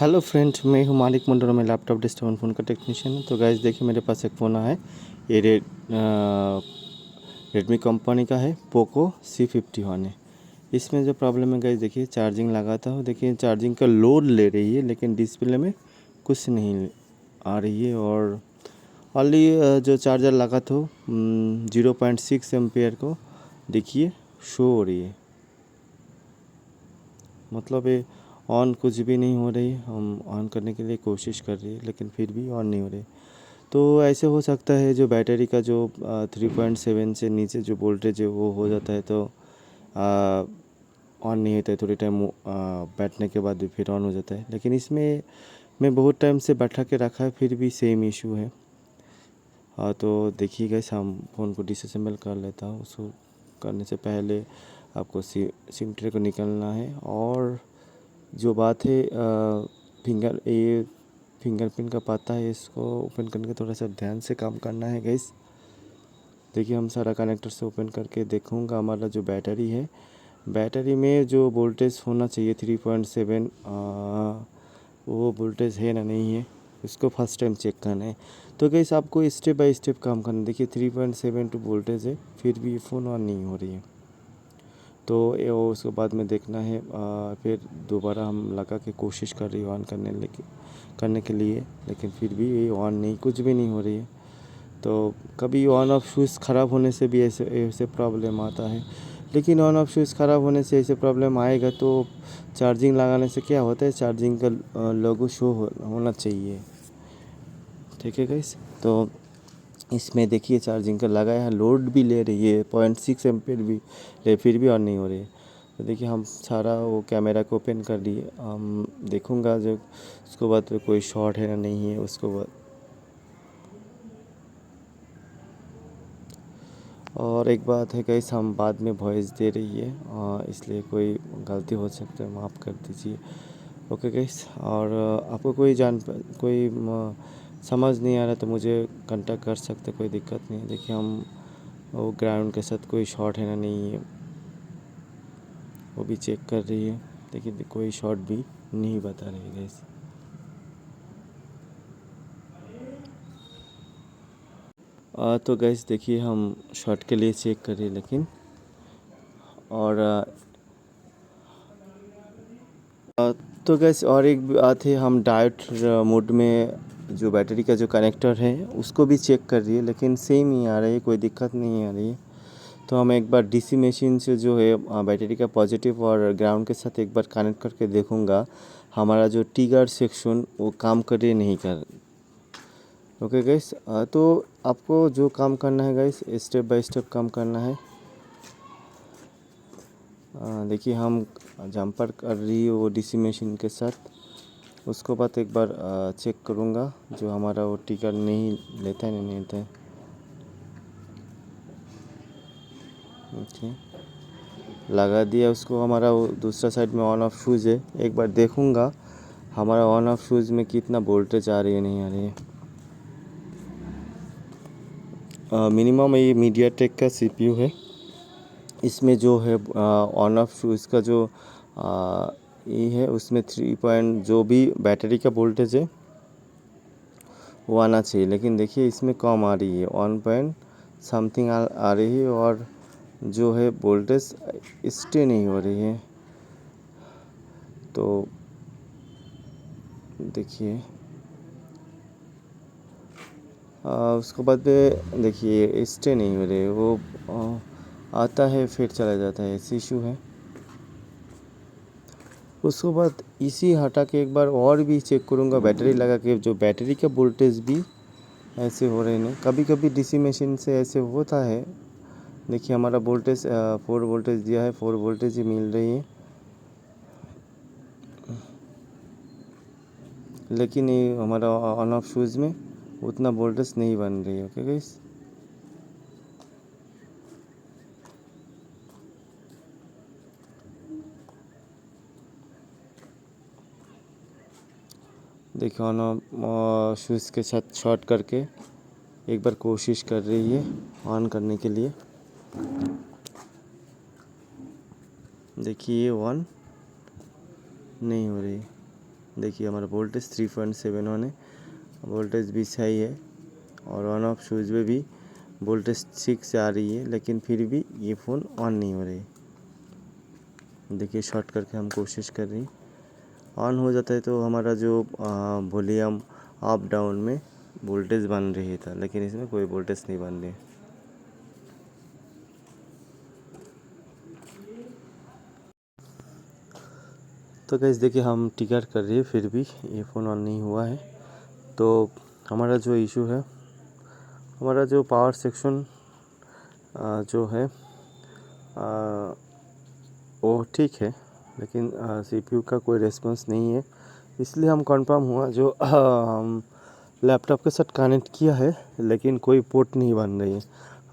Hello friend, मैं हूं मालिक मंडल में लैपटॉप डेस्कटॉप फ़ोन का टेक्नीशियन हूं। तो गाइस देखिए, मेरे पास एक फ़ोन है। ये रेडमी कंपनी का है, पोको C51 है। इसमें जो प्रॉब्लम है गाइस, देखिए चार्जिंग लगाता हूँ, देखिए चार्जिंग का लोड ले रही है लेकिन डिस्प्ले में कुछ नहीं आ रही है। और ऑनली जो चार्जर लगा था 0.6 एम्पेयर को देखिए शो हो रही है, मतलब ये ऑन कुछ भी नहीं हो रही। हम ऑन करने के लिए कोशिश कर रही है लेकिन फिर भी ऑन नहीं हो रही। तो ऐसे हो सकता है जो बैटरी का जो 3.7 से नीचे जो वोल्टेज है वो हो जाता है, तो ऑन नहीं होता है। थोड़ी टाइम बैठने के बाद भी फिर ऑन हो जाता है। लेकिन इसमें मैं बहुत टाइम से बैठा के रखा है फिर भी सेम इशू है। तो देखिए गाइस, हम फ़ोन को डिसअसेंबल कर लेता हूँ। उसको करने से पहले आपको सिम ट्रे को निकालना है। और जो बात है फिंगरप्रिंट का पता है, इसको ओपन करने के थोड़ा सा ध्यान से काम करना है गाइस। देखिए, हम सारा कनेक्टर से ओपन करके देखूँगा हमारा जो बैटरी है, बैटरी में जो वोल्टेज होना चाहिए 3.7 वो वोल्टेज है ना नहीं है, इसको फर्स्ट टाइम चेक करना है। तो गाइस, आपको स्टेप बाय स्टेप काम करना है। देखिए 3.7 वोल्टेज है फिर भी फ़ोन ऑन नहीं हो रही है। तो ये उसके बाद में देखना है। फिर दोबारा हम लगा के कोशिश कर रही है ऑन करने के लिए, लेकिन फिर भी ये ऑन नहीं, कुछ भी नहीं हो रही है। तो कभी ऑन ऑफ स्विच ख़राब होने से भी ऐसे ऐसे प्रॉब्लम आता है। लेकिन ऑन ऑफ स्विच ख़राब होने से ऐसे प्रॉब्लम आएगा तो चार्जिंग लगाने से क्या होता है, चार्जिंग का लोगो शो होना चाहिए। ठीक है गाइस, तो इसमें देखिए चार्जिंग का लगाया है, लोड भी ले रही है, 0.6 एम्पेयर भी ले, फिर भी ऑन नहीं हो रही है। तो देखिए, हम सारा वो कैमरा को ओपन कर लिए। हम देखूँगा जो उसके बाद कोई शॉर्ट है ना नहीं है उसको बाद। और एक बात है गाइस, हम बाद में वॉइस दे रही है इसलिए कोई गलती हो सकता है, माफ़ कर दीजिए। ओके गाइस, और आपको कोई समझ नहीं आ रहा तो मुझे कांटेक्ट कर सकते, कोई दिक्कत नहीं है। देखिए, हम वो ग्राउंड के साथ कोई शॉर्ट है ना नहीं है वो भी चेक कर रही है। देखिए, कोई शॉर्ट भी नहीं बता रही है गाइस। तो गाइस देखिए, हम शॉर्ट के लिए चेक कर रही है लेकिन, और तो गैस और एक बात है, हम डायोड मोड में जो बैटरी का जो कनेक्टर है उसको भी चेक कर रही है लेकिन सेम ही आ रही है, कोई दिक्कत नहीं आ रही है। तो हम एक बार डीसी मशीन से जो है बैटरी का पॉजिटिव और ग्राउंड के साथ एक बार कनेक्ट करके देखूँगा हमारा जो ट्रिगर सेक्शन वो काम कर रही नहीं कर। ओके गैस, तो आपको जो काम करना है गैस, स्टेप बाय स्टेप काम करना है। देखिए, हम जंपर कर रही है वो डीसी मशीन के साथ। उसको बाद एक बार चेक करूँगा जो हमारा वो टिकर नहीं लेता है नहीं लेता है। ओके, लगा दिया उसको। हमारा वो दूसरा साइड में ऑन ऑफ शूज़ है, एक बार देखूँगा हमारा ऑन ऑफ शूज़ में कितना वोल्टेज आ रही है नहीं आ रही है। मिनिमम ये मीडियाटेक का सीपीयू है। इसमें जो है ऑन ऑफ शूज़ का जो ये है उसमें 3 पॉइंट जो भी बैटरी का वोल्टेज है वो आना चाहिए, लेकिन देखिए इसमें कम आ रही है, 1 पॉइंट समथिंग आ रही है। और जो है वोल्टेज स्टे नहीं हो रही है। तो देखिए उसके बाद देखिए स्टे नहीं हो रही है, वो आता है फिर चला जाता है, ऐसी इशू है। उसके बाद इसी हटा के एक बार और भी चेक करूँगा बैटरी लगा के, जो बैटरी का वोल्टेज भी ऐसे हो रहे हैं। कभी कभी डीसी मशीन से ऐसे होता है। देखिए, हमारा वोल्टेज 4 वोल्टेज दिया है, 4 वोल्टेज ही मिल रही है, लेकिन ये हमारा ऑन ऑफ शूज़ में उतना वोल्टेज नहीं बन रही है। ओके गाइस, देखिए ऑन ऑफ शूज़ के साथ शॉर्ट करके एक बार कोशिश कर रही है ऑन करने के लिए। देखिए ये ऑन नहीं हो रही। देखिए हमारा वोल्टेज 3.71 है, वोल्टेज भी सही है। और ऑन ऑफ स्विच में भी वोल्टेज 6 से आ रही है, लेकिन फिर भी ये फ़ोन ऑन नहीं हो रही। देखिए शॉर्ट करके हम कोशिश कर रही, ऑन हो जाता है तो हमारा जो वॉल्यूम अप डाउन में वोल्टेज बन रही था, लेकिन इसमें कोई वोल्टेज नहीं बन रही। तो गाइस देखिए हम टिकर कर रही है, फिर भी ये फ़ोन ऑन नहीं हुआ है। तो हमारा जो इशू है, हमारा जो पावर सेक्शन जो है वो ठीक है, लेकिन सीपीयू का कोई रेस्पॉन्स नहीं है। इसलिए हम कंफर्म हुआ जो हम लैपटॉप के साथ कनेक्ट किया है, लेकिन कोई पोर्ट नहीं बन रही है।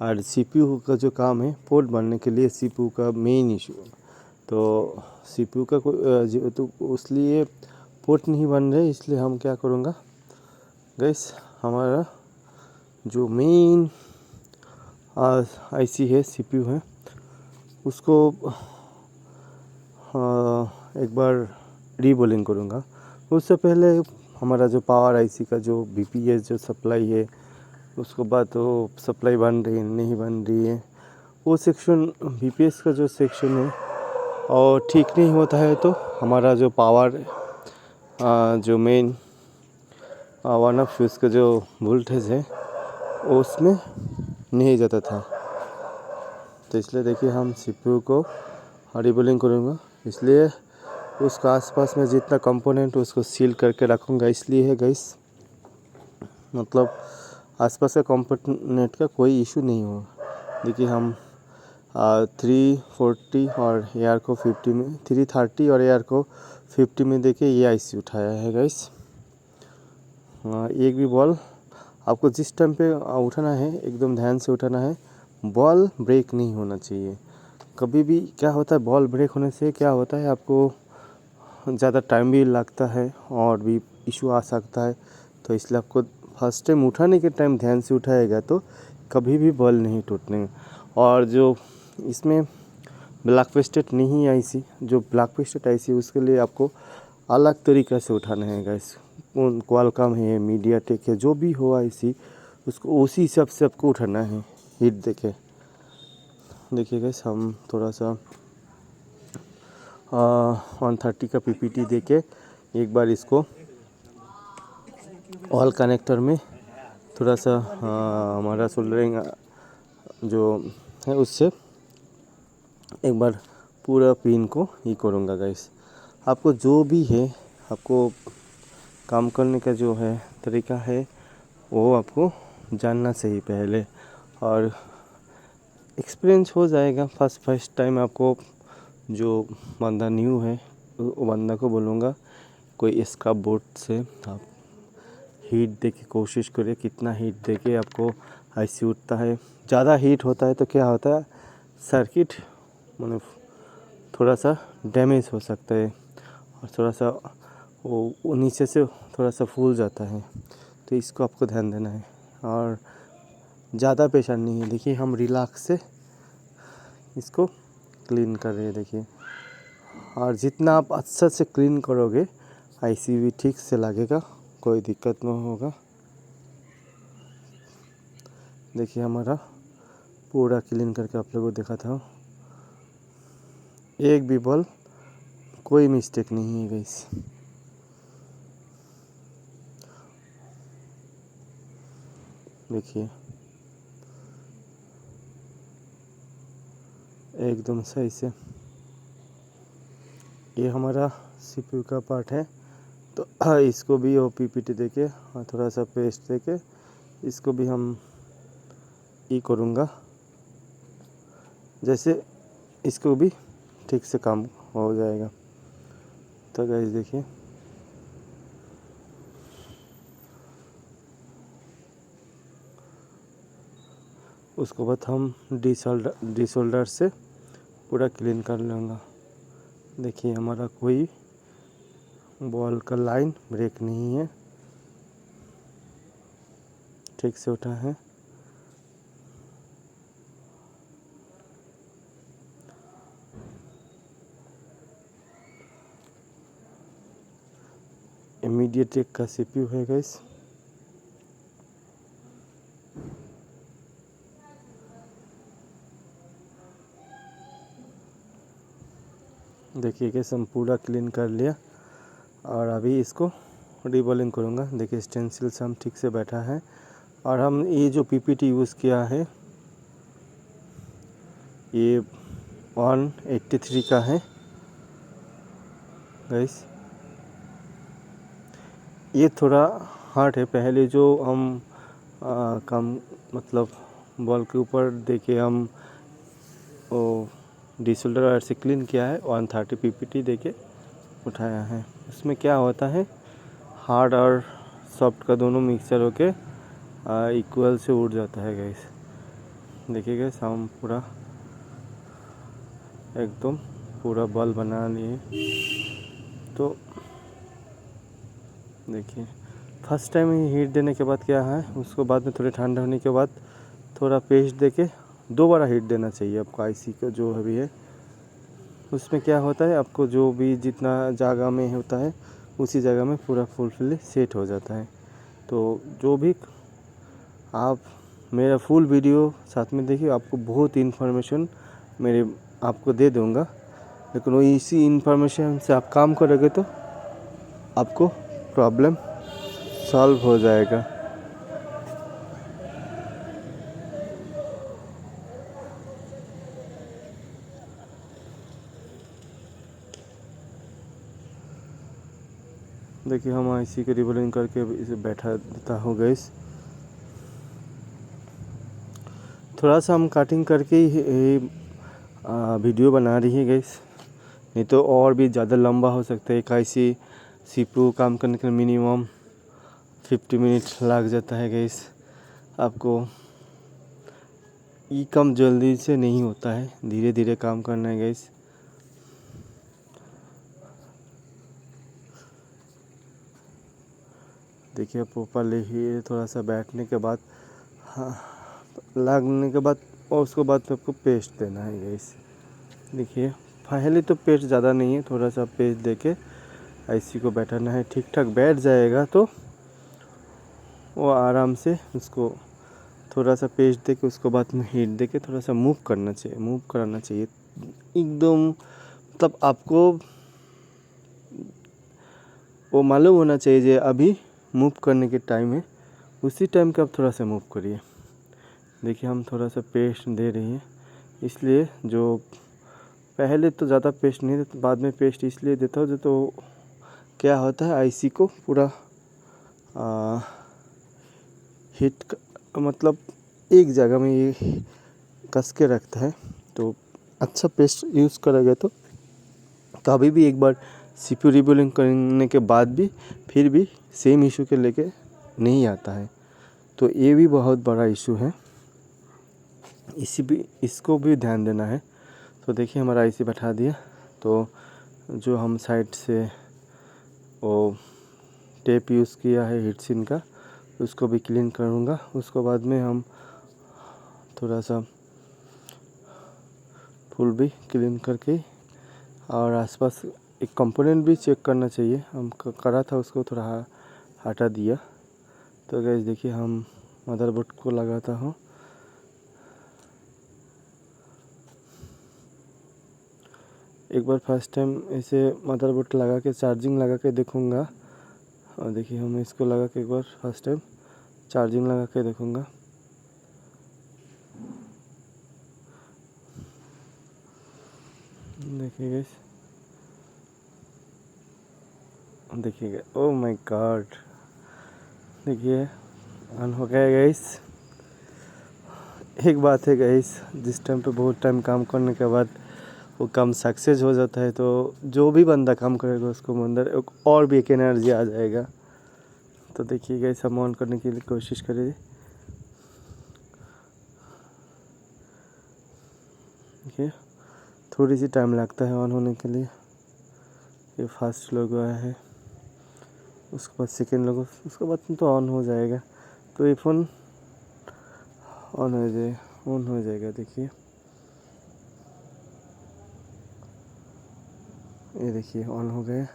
और सीपीयू का जो काम है पोर्ट बनने के लिए सीपीयू का मेन इशू, तो सीपीयू का कोई तो इसलिए पोर्ट नहीं बन रहे। इसलिए हम क्या करूँगा गाइस, हमारा जो मेन आईसी है, सीपीयू है, उसको एक बार रीबोलिंग करूँगा। उससे पहले हमारा जो पावर आईसी का जो बीपीएस जो सप्लाई है, उसको बाद वो सप्लाई बन रही है नहीं बन रही है, वो सेक्शन बीपीएस का जो सेक्शन है और ठीक नहीं होता है, तो हमारा जो पावर जो मेन वन ऑफ फ्यूज़ का जो वोल्टेज है उसमें नहीं जाता था। तो इसलिए देखिए हम सीपीयू को रीबोलिंग करूँगा। इसलिए उसका आसपास में जितना कंपोनेंट उसको सील करके रखूँगा। इसलिए है गाइस, मतलब आसपास का कंपोनेंट का कोई इशू नहीं हो। देखिए हम 340 और AR को 50 में, 330 और AR को 50 में देखिए ये आईसी उठाया है गाइस। एक भी बॉल आपको जिस टाइम पे उठाना है एकदम ध्यान से उठाना है, बॉल ब्रेक नहीं होना चाहिए। कभी भी क्या होता है, बॉल ब्रेक होने से क्या होता है, आपको ज़्यादा टाइम भी लगता है और भी इशू आ सकता है। तो इसलिए आपको फर्स्ट टाइम उठाने के टाइम ध्यान से उठाएगा तो कभी भी बॉल नहीं टूटने। और जो इसमें ब्लैक पेस्टेड नहीं आईसी, जो ब्लैक पेस्टेड आईसी उसके लिए आपको अलग तरीक़े से उठाना है गाइस। क्वालकॉम है, मीडियाटेक है, जो भी हो आईसी, उसको उसी हिसाब से आपको उठाना है हीट देके। देखिए गाइस हम थोड़ा सा 130 का पीपीटी देके एक बार इसको ऑल कनेक्टर में थोड़ा सा हमारा सोल्डरिंग जो है उससे एक बार पूरा पिन को ही करूँगा गाइस। आपको जो भी है, आपको काम करने का जो है तरीका है वो आपको जानना चाहिए पहले, और एक्सपीरियंस हो जाएगा। फर्स्ट टाइम आपको जो बंदा न्यू है वो बंदा को बोलूँगा कोई स्क्रब बोर्ड से आप हीट दे के कोशिश करिए। कितना हीट दे के आपको आईसी उठता है। ज़्यादा हीट होता है तो क्या होता है, सर्किट मतलब थोड़ा सा डैमेज हो सकता है और थोड़ा सा वो नीचे से थोड़ा सा फूल जाता है। तो इसको आपको ध्यान देना है और ज़्यादा प्रेशर नहीं है। देखिए हम रिलैक्स से इसको क्लीन कर रहे हैं देखिए, और जितना आप अच्छा से क्लीन करोगे आईसी भी ठीक से लगेगा, कोई दिक्कत नहीं होगा। देखिए हमारा पूरा क्लीन करके आप लोगों को दिखा था, एक भी बॉल कोई मिस्टेक नहीं है गाइस। देखिए एकदम सही से। ये हमारा सीपीयू का पार्ट है, तो इसको भी वो पीपीटी देके और थोड़ा सा पेस्ट देके इसको भी हम ये करूँगा, जैसे इसको भी ठीक से काम हो जाएगा। तो गाइस देखिए उसको बाद हम डिसोल्डर से पूरा क्लीन कर लूँगा। देखिए हमारा कोई बॉल का लाइन ब्रेक नहीं है, ठीक से उठा है। मीडियाटेक का CPU है गाइस। देखिए गाइस हम पूरा क्लीन कर लिया और अभी इसको रीबॉलिंग करूँगा। देखिए स्टेंसिल से हम ठीक से बैठा है और हम ये जो PPT यूज़ किया है ये 183 का है गाइस। ये थोड़ा हार्ड है। पहले जो हम कम मतलब बॉल के ऊपर देके हम वो डिसोल्डर वायर से क्लीन किया है, 130 PPT देके उठाया है। उसमें क्या होता है, हार्ड और सॉफ्ट का दोनों मिक्सचर होके इक्वल से उड़ जाता है गाइस। देखिए गाइस हम पूरा एकदम पूरा बॉल बना लिए। तो देखिए फर्स्ट टाइम ही हीट देने के बाद क्या है, उसको बाद में थोड़ी ठंडा होने के बाद थोड़ा पेस्ट देके दोबारा हीट देना चाहिए आपको। IC का जो भी है उसमें क्या होता है, आपको जो भी जितना जगह में होता है उसी जगह में पूरा फुलफिल सेट हो जाता है। तो जो भी आप मेरा फुल वीडियो साथ में देखिए, आपको बहुत इन्फॉर्मेशन मेरे आपको दे दूँगा, लेकिन वो इसी इन्फॉर्मेशन से आप काम करोगे तो आपको प्रॉब्लम सॉल्व हो जाएगा। देखिए हम IC को रिबॉलिंग करके इसे बैठा देता हूँ गैस। थोड़ा सा हम कटिंग करके ही वीडियो बना रही है गैस, नहीं तो और भी ज़्यादा लंबा हो सकता है। एक IC CPU काम करने के लिए मिनिमम 50 मिनट लग जाता है गैस। आपको ये काम जल्दी से नहीं होता है, धीरे धीरे काम करना है गैस। देखिए प्रॉपरली ही थोड़ा सा बैठने के बाद लगने के बाद और उसके बाद में आपको पेस्ट देना है गैस। देखिए पहले तो पेस्ट ज़्यादा नहीं है, थोड़ा सा पेस्ट देके IC को बैठाना है। ठीक ठाक बैठ जाएगा तो वो आराम से उसको थोड़ा सा पेस्ट देके उसको बाद में हीट देके थोड़ा सा मूव कराना चाहिए एकदम। मतलब आपको वो मालूम होना चाहिए जो अभी मूव करने के टाइम है, उसी टाइम का आप थोड़ा सा मूव करिए। देखिए हम थोड़ा सा पेस्ट दे रही हैं, इसलिए जो पहले तो ज़्यादा पेस्ट नहीं देता, बाद में पेस्ट इसलिए देता हूँ जो तो क्या होता है IC को पूरा हिट मतलब एक जगह में ये कस के रखता है। तो अच्छा पेस्ट यूज़ करोगे तो कभी भी एक बार CPU रिबॉलिंग करने के बाद भी फिर भी सेम इशू के लेके नहीं आता है। तो ये भी बहुत बड़ा इशू है, इसको भी ध्यान देना है। तो देखिए हमारा IC बैठा दिया, तो जो हम साइड से वो टेप यूज़ किया है हीट सिंक का उसको भी क्लीन करूँगा। उसको बाद में हम थोड़ा सा फुल भी क्लीन करके और आसपास एक कंपोनेंट भी चेक करना चाहिए, हम करा था उसको थोड़ा हटा दिया। तो गाइस देखिए हम मदरबोर्ड को लगाता हूँ। एक बार फर्स्ट टाइम ऐसे मदरबोर्ड लगा के चार्जिंग लगा के देखूँगा। और देखिए हम इसको लगा के एक बार फर्स्ट टाइम चार्जिंग लगा के देखूँगा। देखिए गाइस, देखिए ओह माय गॉड, देखिए ऑन हो गया गाइस। एक बात है गाइस, जिस टाइम पे बहुत टाइम काम करने के बाद वो काम सक्सेस हो जाता है तो जो भी बंदा काम करेगा उसको अंदर और भी एक एनर्जी आ जाएगा। तो देखिए गाइस हम ऑन करने की कोशिश करें। देखिए थोड़ी सी टाइम लगता है ऑन होने के लिए। ये फर्स्ट लोगो आया है, उसके बाद सेकेंड लोगो, उसके बाद तो ऑन हो जाएगा। तो ये फ़ोन ऑन हो जाएगा। देखिए ये देखिए ऑन हो गया।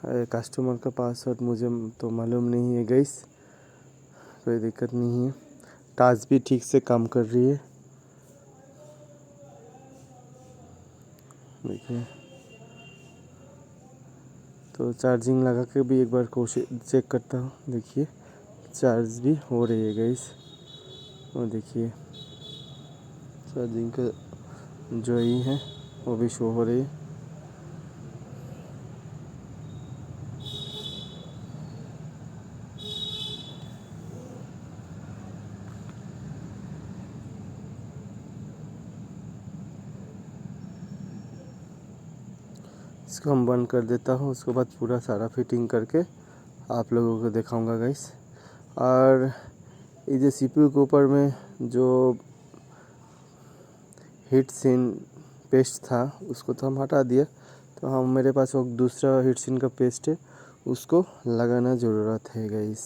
कस्टमर का पासवर्ड मुझे तो मालूम नहीं है गाइस, कोई दिक्कत नहीं है। टच भी ठीक से काम कर रही है, देखिए। तो चार्जिंग लगा के भी एक बार कोशिश चेक करता हूँ, देखिए चार्ज भी हो रही है गाइस। और देखिए चार्जिंग का जो ही है वो भी शो हो रही है। इसको हम बंद कर देता हूँ, उसके बाद पूरा सारा फिटिंग करके आप लोगों को दिखाऊंगा गाइस। और ये जो CPU के ऊपर में जो हीट सिन पेस्ट था उसको तो हम हटा दिया, तो हम मेरे पास वो दूसरा हीट सिन का पेस्ट है, उसको लगाना ज़रूरत है गाइस।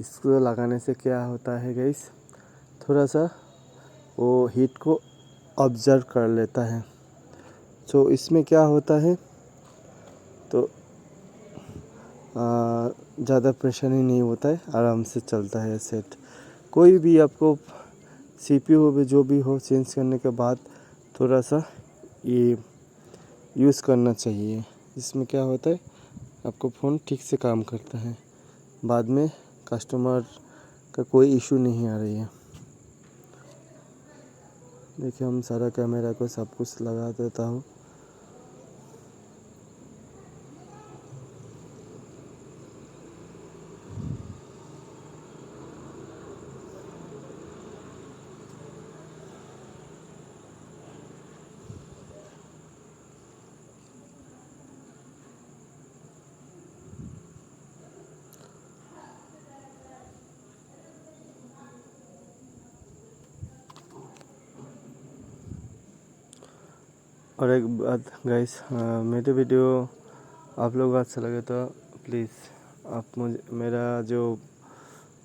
इसको लगाने से क्या होता है गाइस, थोड़ा सा वो हीट को ऑब्ज़र्व कर लेता है। तो इसमें क्या होता है, तो ज़्यादा परेशानी नहीं होता है, आराम से चलता है सेट। कोई भी आपको CPU हो जो भी हो चेंज करने के बाद थोड़ा सा ये यूज़ करना चाहिए। इसमें क्या होता है, आपको फ़ोन ठीक से काम करता है, बाद में कस्टमर का कोई इशू नहीं आ रही है। देखिए हम सारा कैमरा को सब कुछ लगा देता हूँ। और एक बात गाइस, मेरे वीडियो आप लोग अच्छा लगे तो प्लीज़ आप मुझे मेरा जो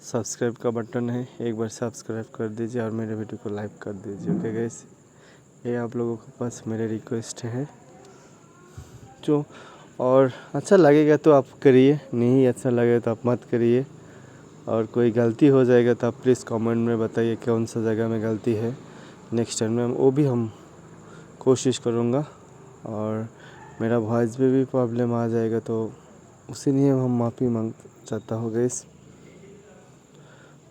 सब्सक्राइब का बटन है एक बार सब्सक्राइब कर दीजिए और मेरे वीडियो को लाइक कर दीजिए, ओके गाइस। ये आप लोगों के पास मेरे रिक्वेस्ट है। जो और अच्छा लगेगा तो आप करिए, नहीं अच्छा लगे तो आप मत करिए। और कोई गलती हो जाएगा तो आप प्लीज़ कमेंट में बताइए कौन सा जगह में गलती है, नेक्स्ट टाइम में वो भी हम कोशिश करूँगा। और मेरा वॉइस में भी प्रॉब्लम आ जाएगा तो उसी लिए हम माफ़ी मांग चाहता हूँ गाइस।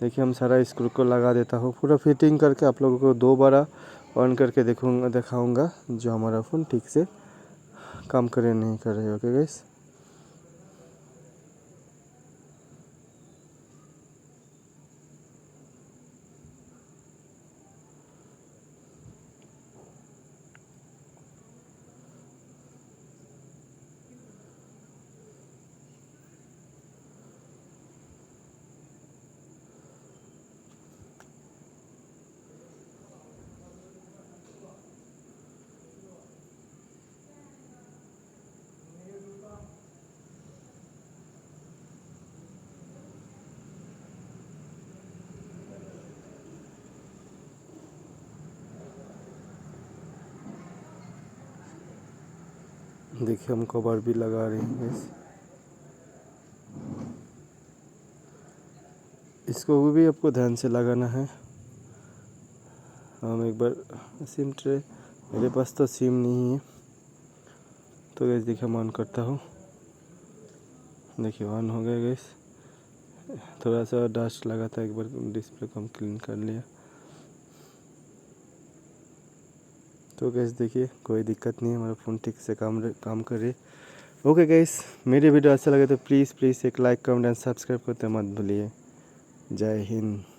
देखिए हम सारा स्क्रू को लगा देता हूँ, पूरा फिटिंग करके आप लोगों को 2 बार ऑन करके दिखाऊंगा जो हमारा फ़ोन ठीक से काम करे नहीं कर रहे, ओके गाइस। देखिए हम कवर भी लगा रहे हैं गाइस। इसको भी आपको ध्यान से लगाना है। हम एक बार सिम ट्रे, मेरे पास तो सिम नहीं है, तो गैस देखिए हम ऑन करता हूँ। देखिए ऑन हो गया गैस। थोड़ा सा डस्ट लगा था, एक बार डिस्प्ले को हम क्लीन कर लिया। तो गैस देखिए कोई दिक्कत नहीं है, हमारा फ़ोन ठीक से काम कर रही है। ओके गैस, मेरे वीडियो अच्छा लगे तो प्लीज़ एक लाइक कमेंट एंड सब्सक्राइब करते मत भूलिए। जय हिंद।